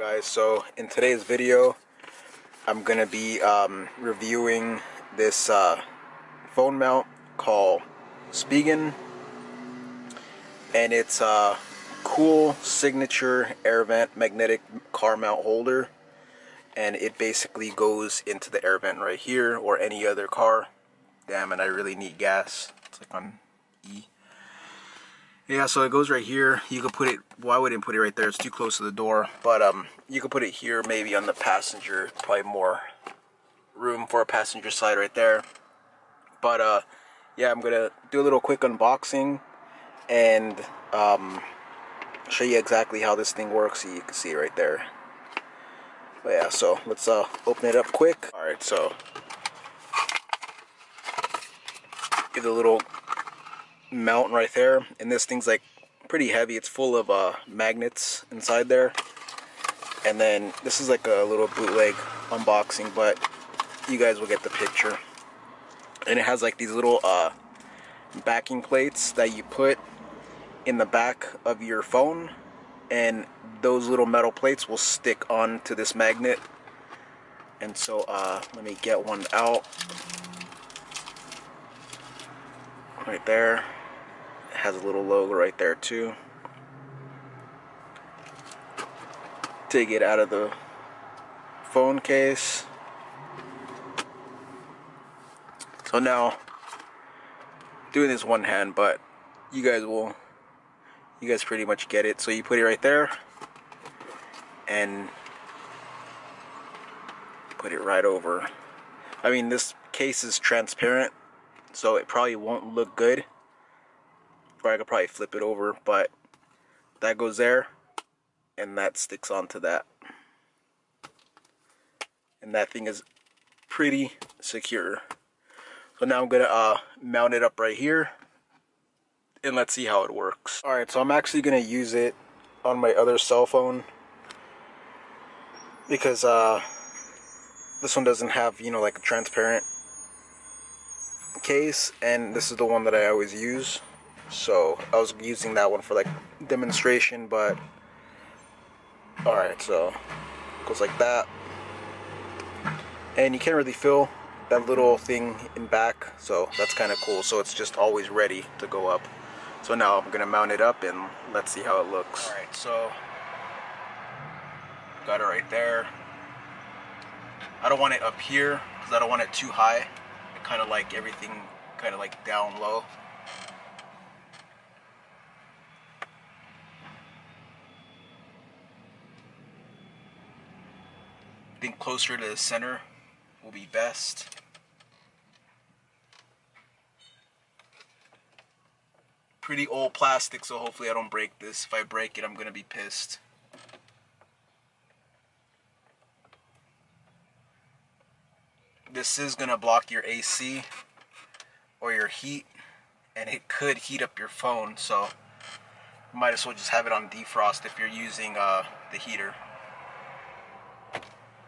Guys, so in today's video I'm gonna be reviewing this phone mount called Spigen, and it's a cool signature air vent magnetic car mount holder, and it basically goes into the air vent right here or any other car. Damn, and I really need gas. It's like on E. Yeah, so it goes right here. You could put it, well, I wouldn't put it right there, it's too close to the door, but you could put it here, maybe on the passenger, probably more room for a passenger side right there. But yeah, I'm gonna do a little quick unboxing and show you exactly how this thing works, so you can see it right there. But yeah, so let's open it up quick. Alright, so get the little mount right there, and this thing's like pretty heavy. It's full of magnets inside there, and then this is like a little bootleg unboxing, but you guys will get the picture. And it has like these little backing plates that you put in the back of your phone, and those little metal plates will stick onto this magnet. And so let me get one out right there. It has a little logo right there too. Take it out of the phone case. So now, doing this one hand, but you guys pretty much get it. So you put it right there and put it right over. I mean, this case is transparent, so it probably won't look good, or I could probably flip it over, but that goes there and that sticks onto that, and that thing is pretty secure. So now I'm gonna mount it up right here, and let's see how it works. Alright, so I'm actually gonna use it on my other cell phone because this one doesn't have, you know, like a transparent case, and this is the one that I always use. So I was using that one for like demonstration, but alright, so it goes like that, and you can't really feel that little thing in back, so that's kind of cool. So it's just always ready to go up. So now I'm gonna mount it up and let's see how it looks. Alright, so got it right there. I don't want it up here because I don't want it too high. I kind of like everything kind of like down low. I think closer to the center will be best. Pretty old plastic, so hopefully I don't break this. If I break it, I'm gonna be pissed. This is gonna block your AC or your heat, and it could heat up your phone, so you might as well just have it on defrost if you're using the heater.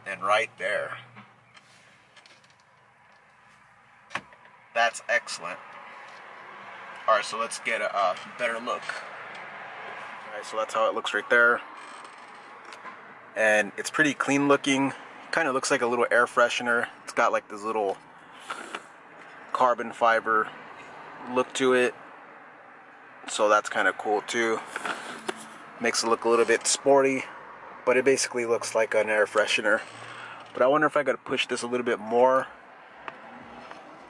And right there, that's excellent. Alright, so let's get a better look. Alright, so that's how it looks right there. And it's pretty clean looking. Kind of looks like a little air freshener. It's got like this little carbon fiber look to it. So that's kind of cool too. Makes it look a little bit sporty, but it basically looks like an air freshener. But I wonder if I could push this a little bit more.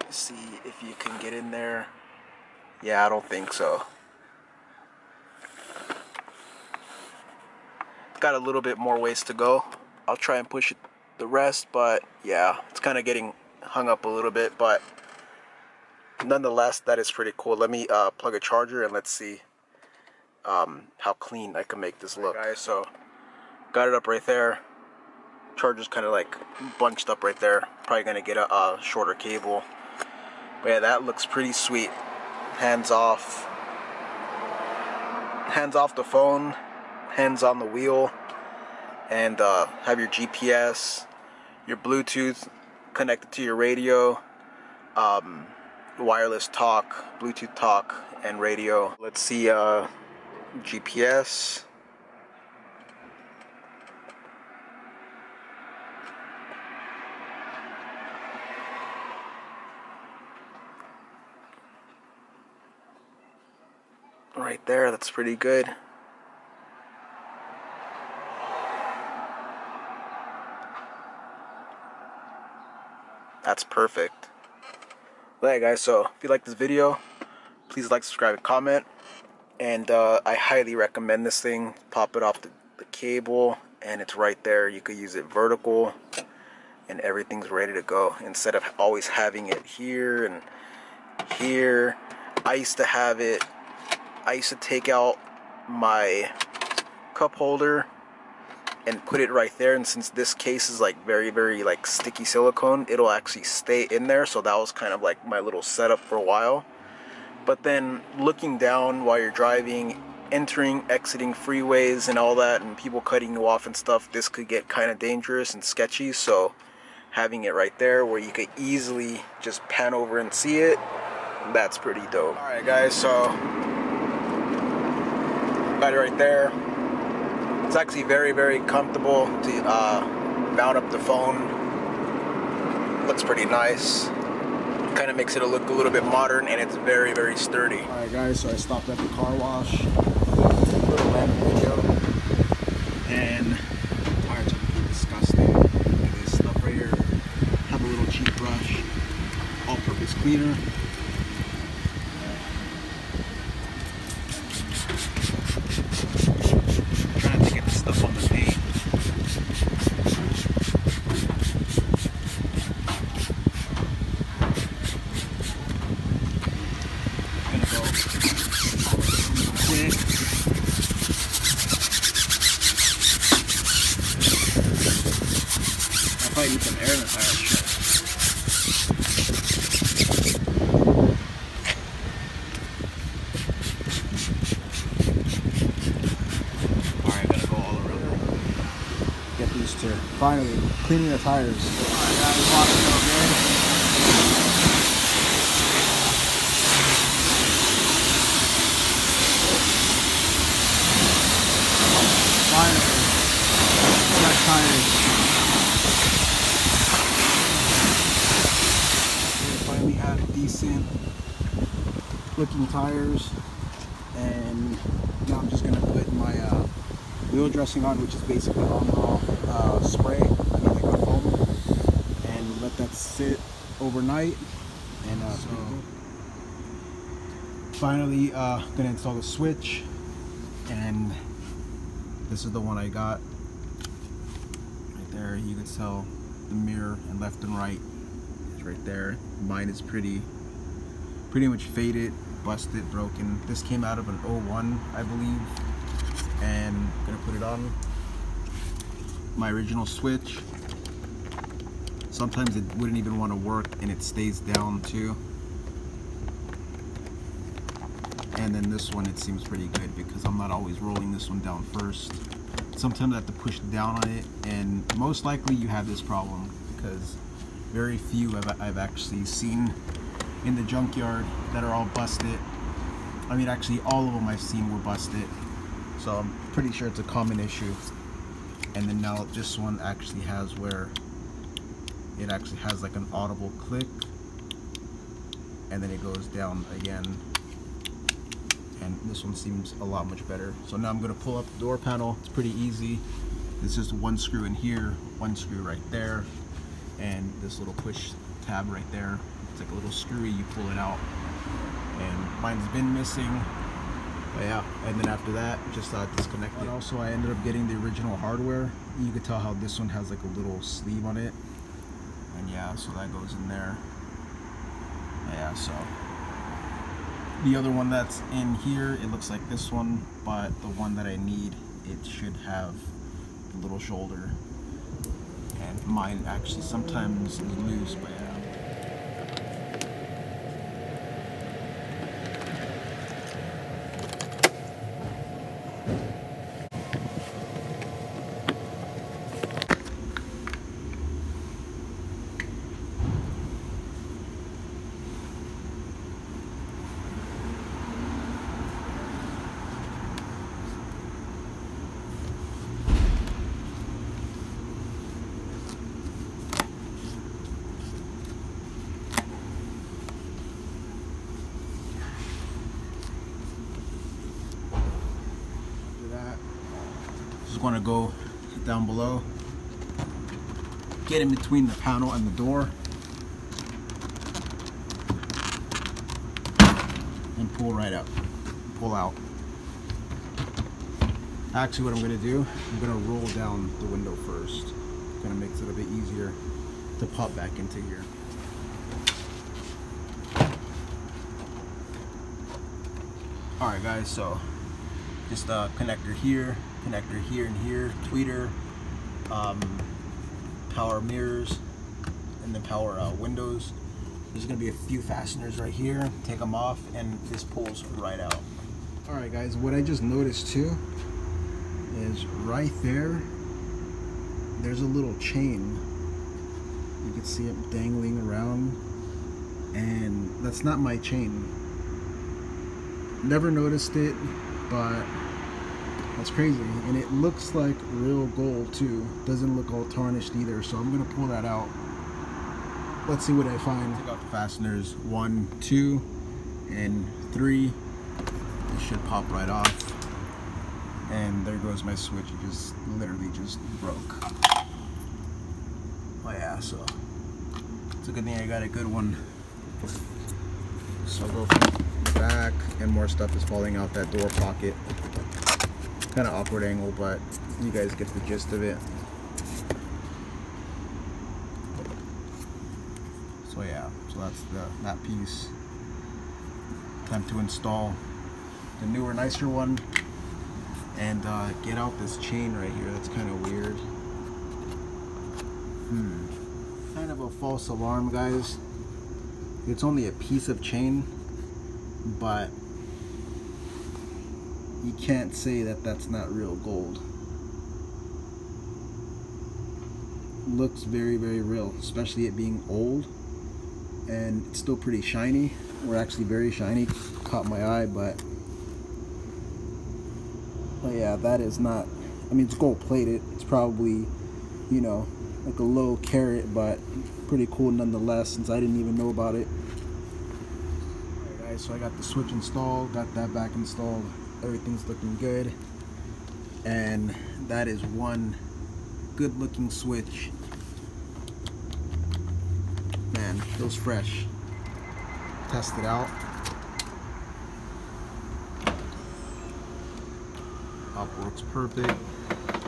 See if you can get in there. Yeah, I don't think so. Got a little bit more ways to go. I'll try and push it the rest, but yeah, it's kind of getting hung up a little bit, but nonetheless, that is pretty cool. Let me plug a charger and let's see how clean I can make this look. Guys, so got it up right there. Charger's kind of like bunched up right there. Probably gonna get a shorter cable, but yeah, that looks pretty sweet. Hands off the phone, hands on the wheel, and have your GPS, your Bluetooth connected to your radio, wireless talk, Bluetooth talk, and radio. Let's see, GPS. right there. That's pretty good. That's perfect. Well, yeah, guys, so if you like this video, please like, subscribe, and comment. And I highly recommend this thing. Pop it off the cable, and it's right there. You could use it vertical, and everything's ready to go. Instead of always having it here and here. I used to have it. I used to take out my cup holder and put it right there, and since this case is like very like sticky silicone, it'll actually stay in there. So that was kind of like my little setup for a while. But then looking down while you're driving, entering, exiting freeways and all that, and people cutting you off and stuff, this could get kind of dangerous and sketchy. So having it right there where you could easily just pan over and see it, that's pretty dope. Alright guys, so got it right there. It's actually very comfortable to mount up the phone. Looks pretty nice. Kind of makes it look a little bit modern, and it's very sturdy. Alright guys, so I stopped at the car wash. Little random video. And the tires are pretty disgusting. Look at this stuff right here. Have a little cheap brush. All-purpose cleaner. I need some air in the tire. Alright, gotta go all around. Get these two. Finally, cleaning the tires. Alright guys, walking okay. Finally, fresh tires. Finally had decent looking tires, and now I'm just going to put my wheel dressing on, which is basically on spray, like a foam, and let that sit overnight. And so finally going to install the switch, and this is the one I got right there. You can tell the mirror and left and right is right there. Mine is pretty much faded, busted, broken. This came out of an 01, I believe, and I'm gonna put it on my original switch. Sometimes it wouldn't even want to work, and it stays down too. And then this one, it seems pretty good because I'm not always rolling this one down first. Sometimes I have to push down on it, and most likely you have this problem because very few I've actually seen in the junkyard that are all busted. I mean, actually all of them I've seen were busted, so I'm pretty sure it's a common issue. And then now this one actually has where it actually has like an audible click, and then it goes down again, and this one seems a lot much better. So now I'm going to pull up the door panel. It's pretty easy. It's just one screw in here, one screw right there, and this little push tab right there. It's like a little screwy, you pull it out, and mine's been missing, but yeah. And then after that, just disconnect it. Also, I ended up getting the original hardware. You can tell how this one has like a little sleeve on it, and yeah, so that goes in there. Yeah, so the other one that's in here, it looks like this one, but the one that I need, it should have the little shoulder, and mine actually sometimes is loose, but yeah. want to go down below, get in between the panel and the door, and pull right up, pull out. Actually, what I'm going to do, I'm going to roll down the window first. Kind of makes it a bit easier to pop back into here. Alright guys, so just a connector here and here, tweeter, power mirrors, and then power windows. There's going to be a few fasteners right here. Take them off and this pulls right out. Alright guys, what I just noticed too is right there, there's a little chain. You can see it dangling around, and that's not my chain. Never noticed it, but that's crazy. And it looks like real gold too. Doesn't look all tarnished either, so I'm gonna pull that out. Let's see what I find. Take out the fasteners, 1, 2, and 3. It should pop right off. And there goes my switch. It just literally just broke. Oh yeah, so it's a good thing I got a good one. So I'll go from the back, and more stuff is falling out that door pocket. Kind of awkward angle, but you guys get the gist of it. So yeah, so that's that piece. Time to install the newer, nicer one, and get out this chain right here. That's kind of weird. Kind of a false alarm, guys. It's only a piece of chain, but you can't say that that's not real gold. Looks very, very real, especially it being old, and it's still pretty shiny, or actually very shiny. Caught my eye, but yeah, that is not, I mean, it's gold plated. It's probably, you know, like a low carat, but pretty cool nonetheless, since I didn't even know about it. Alright guys, so I got the switch installed, got that back installed, everything's looking good, and that is one good looking switch. Man, feels fresh. Test it out. Up works perfect,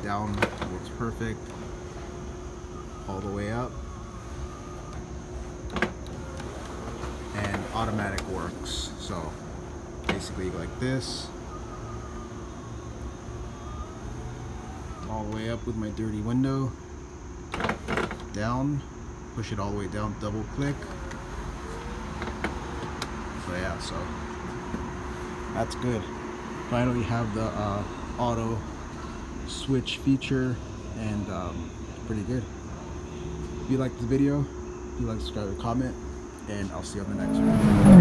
down works perfect, all the way up, and automatic works. So basically like this, all the way up with my dirty window, down, push it all the way down, double click. So yeah, so that's good. Finally have the auto switch feature, and pretty good. If you liked the video, if you like, subscribe, comment, and I'll see you on the next one.